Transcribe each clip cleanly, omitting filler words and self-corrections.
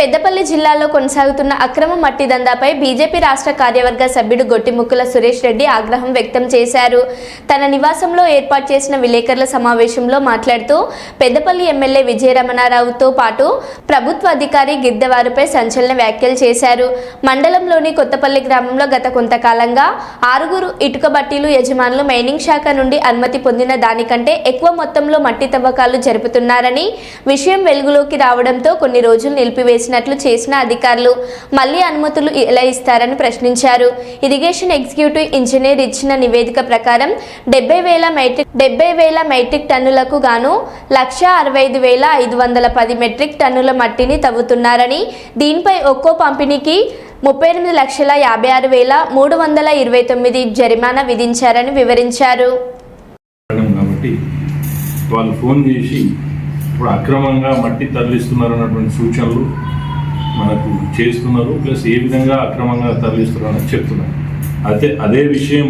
పెద్దపల్లి జిల్లాలో కొనసాగుతున్న అక్రమ మట్టి దందాపై బీజేపీ రాష్ట్ర కార్యవర్గ సభ్యుడు గొట్టిముక్కుల సురేష్ రెడ్డి ఆగ్రహం వ్యక్తం చేశారు. తన నివాసంలో ఏర్పాటు చేసిన విలేకరుల సమావేశంలో మాట్లాడుతూ పెద్దపల్లి ఎమ్మెల్యే విజయరమణారావుతో పాటు ప్రభుత్వ అధికారి గిద్దెవారిపై సంచలన వ్యాఖ్యలు చేశారు. మండలంలోని కొత్తపల్లి గ్రామంలో గత కొంతకాలంగా 6 ఇటుక బట్టీలు యజమానులు మైనింగ్ శాఖ నుండి అనుమతి పొందిన దానికంటే ఎక్కువ మొత్తంలో మట్టి తవ్వకాలు జరుపుతున్నారని, విషయం వెలుగులోకి రావడంతో కొన్ని రోజులు నిలిపివేసినట్లు చేసిన అధికారులు మళ్లీ అనుమతులు ఎలా ఇస్తారని ప్రశ్నించారు. ఇరిగేషన్ ఎగ్జిక్యూటివ్ ఇంజనీర్ ఇచ్చిన నివేదిక ప్రకారం 70,000 మెట్రిక్ టన్నులకు గాను 1,65,510 మెట్రిక్ టన్నుల మట్టిని తవ్వుతున్నారని, దీనిపై ఒక్కో పంపిణీకి 38,56,329 జరిమానా విధించారని వివరించారు. వాళ్ళు ఫోన్ చేసి ఇప్పుడు అక్రమంగా మట్టి తరలిస్తున్నారు అన్నటువంటి సూచనలు మనకు చేస్తున్నారు. ప్లస్ ఏ విధంగా అక్రమంగా తరలిస్తున్నారని చెప్తున్నారు. అయితే అదే విషయం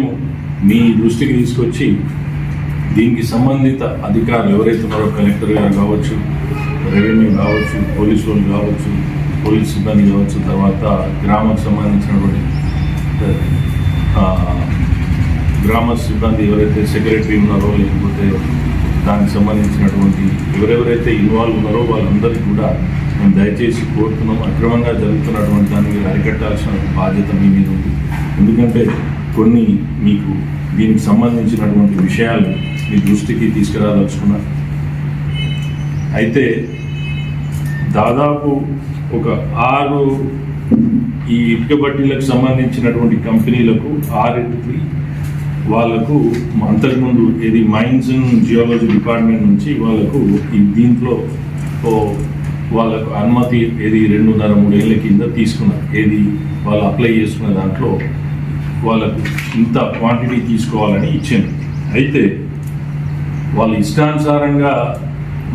మీ దృష్టికి తీసుకొచ్చి దీనికి సంబంధిత అధికారులు ఎవరైతే ఉన్నారో, కలెక్టర్ గారు కావచ్చు, రెవెన్యూ కావచ్చు, పోలీసు వాళ్ళు కావచ్చు, పోలీస్ సిబ్బంది కావచ్చు, తర్వాత గ్రామానికి సంబంధించినటువంటి గ్రామ సిబ్బంది ఎవరైతే సెక్రటరీ ఉన్నారో, లేకపోతే దానికి సంబంధించినటువంటి ఎవరెవరైతే ఇన్వాల్వ్ ఉన్నారో వాళ్ళందరికీ కూడా మేము దయచేసి కోరుతున్నాం. అక్రమంగా జరుగుతున్నటువంటి దాన్ని మీరు అరికట్టాల్సిన బాధ్యత మీ మీద ఉంది. ఎందుకంటే కొన్ని మీకు దీనికి సంబంధించినటువంటి విషయాలు మీ దృష్టికి తీసుకురాదలుచుకున్నా. అయితే దాదాపు ఒక 6 ఈ ఇటుక బట్టీలకు సంబంధించినటువంటి కంపెనీలకు 6 వాళ్ళకు అంతకుముందు ఇది మైన్స్ అండ్ జియోలజీ డిపార్ట్మెంట్ నుంచి వాళ్ళకు దీంట్లో వాళ్ళకు అనుమతి 2.5-3 ఏళ్ళ కింద తీసుకున్నారు. వాళ్ళు అప్లై చేసుకున్న దాంట్లో వాళ్ళకు ఇంత క్వాంటిటీ తీసుకోవాలని ఇచ్చింది. అయితే వాళ్ళు ఇష్టానుసారంగా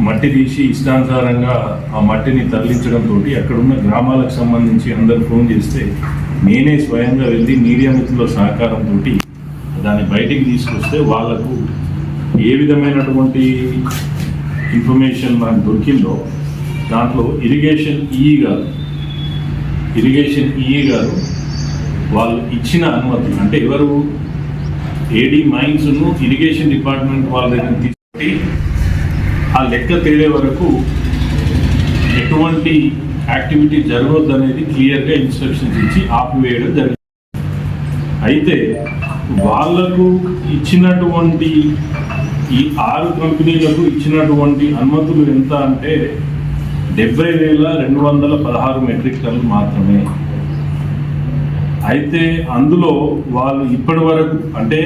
మట్టి తీసి ఇష్టానుసారంగా ఆ మట్టిని తరలించడంతో అక్కడున్న గ్రామాలకు సంబంధించి అందరు ఫోన్ చేస్తే నేనే స్వయంగా వెళ్ళి మీడియా మిత్రుల సహకారంతో దాన్ని బయటికి తీసుకొస్తే వాళ్ళకు ఏ విధమైనటువంటి ఇన్ఫర్మేషన్ మనకు దొరికిందో దాంట్లో ఇరిగేషన్ ఈఈ గారు వాళ్ళు ఇచ్చిన అనుమతులు, అంటే ఎవరు ఏడీ మైన్స్ను ఇరిగేషన్ డిపార్ట్మెంట్ వాళ్ళ దగ్గర తీసుకొని ఆ లెక్క తేలే వరకు ఎటువంటి యాక్టివిటీ జరగవద్దు అనేది క్లియర్గా ఇన్స్ట్రక్షన్స్ ఇచ్చి ఆపివేయడం జరిగింది. అయితే వాళ్లకు ఇచ్చినటువంటి ఈ 6 కంపెనీలకు ఇచ్చినటువంటి అనుమతులు ఎంత అంటే 70,216 మెట్రిక్ టన్నులు మాత్రమే. అయితే అందులో వాళ్ళు ఇప్పటి వరకు అంటే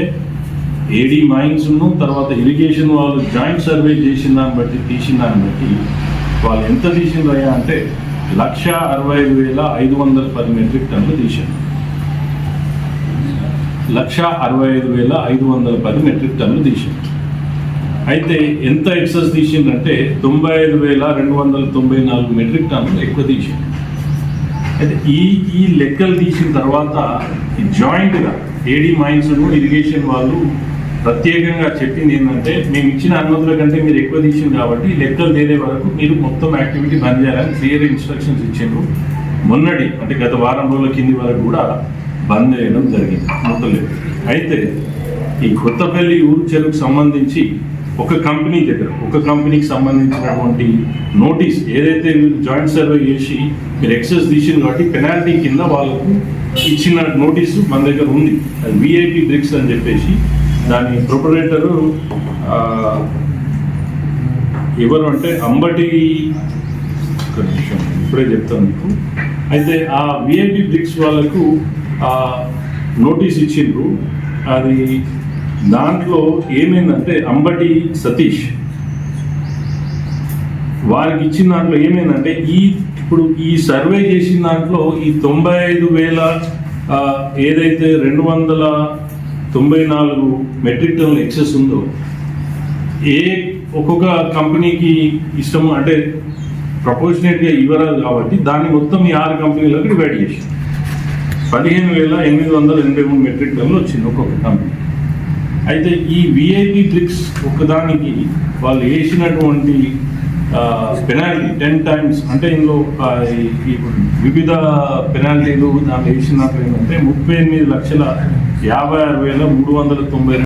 ఏడీ మైన్స్ను తర్వాత ఇరిగేషన్ వాళ్ళు జాయింట్ సర్వే తీసిన దాన్ని బట్టి వాళ్ళు ఎంత తీసిందయ్యా అంటే 1,65,510 మెట్రిక్ టన్నులు తీశారు. 1,65,510 మెట్రిక్ టన్నులు తీశారు. అయితే ఎంత ఎక్సెస్ తీసిందంటే 95,294 మెట్రిక్ టన్నులు ఎక్కువ తీశారు. అయితే ఈ లెక్కలు తీసిన తర్వాత జాయింట్గా ఏడీ మైన్స్ను ఇరిగేషన్ వాళ్ళు ప్రత్యేకంగా చెప్పింది ఏంటంటే, మేము ఇచ్చిన అనుమతుల కంటే మీరు ఎక్కువ తీసింది కాబట్టి లెక్కలు తేలే వరకు మీరు మొత్తం యాక్టివిటీ బంద్ చేయాలని క్లియర్ ఇన్స్ట్రక్షన్స్ ఇచ్చారు. మొన్నటి అంటే గత వారం రోజుల కింది వరకు కూడా బంద్ చేయడం జరిగింది మొత్తం. అయితే ఈ కొత్తపల్లి ఊరు చెరువుకు సంబంధించి ఒక కంపెనీకి సంబంధించినటువంటి నోటీస్ ఏదైతే మీరు జాయింట్ సర్వే చేసి మీరు ఎక్సెస్ తీసింది కాబట్టి పెనాల్టీ కింద వాళ్ళకు ఇచ్చిన నోటీసు మన దగ్గర ఉంది. అది విఐపి బ్రిక్స్ అని చెప్పేసి దాని ప్రొపరేటరు ఎవరు అంటే అంబటి, ఇప్పుడే చెప్తాను మీకు. అయితే ఆ విఐపి బ్రిక్స్ వాళ్ళకు నోటీస్ ఇచ్చిండ్రు. అది దాంట్లో ఏమైందంటే అంబటి సతీష్ వారికి ఇచ్చిన దాంట్లో ఏమైందంటే ఇప్పుడు ఈ సర్వే చేసిన దాంట్లో ఈ 95,000 ఏదైతే 294 మెట్రిక్ టన్నుల ఎక్సెస్ ఉందో ఒక్కొక్క కంపెనీకి ఇష్టం అంటే ప్రపోర్షనేట్గా ఇవ్వరాదు కాబట్టి దాన్ని మొత్తం ఈ 6 కంపెనీలకు డివైడ్ చేసి 15,883 మెట్రిక్ టన్నులు వచ్చింది ఒక్కొక్క కంపెనీ. అయితే ఈ విఐపి బ్రిక్స్ ఒకదానికి వాళ్ళు వేసినటువంటి పెనాల్టీ 10 times అంటే ఇందులో ఈ వివిధ పెనాల్టీలు దాంట్లో వేసినట్లు ఏంటంటే 38,56,392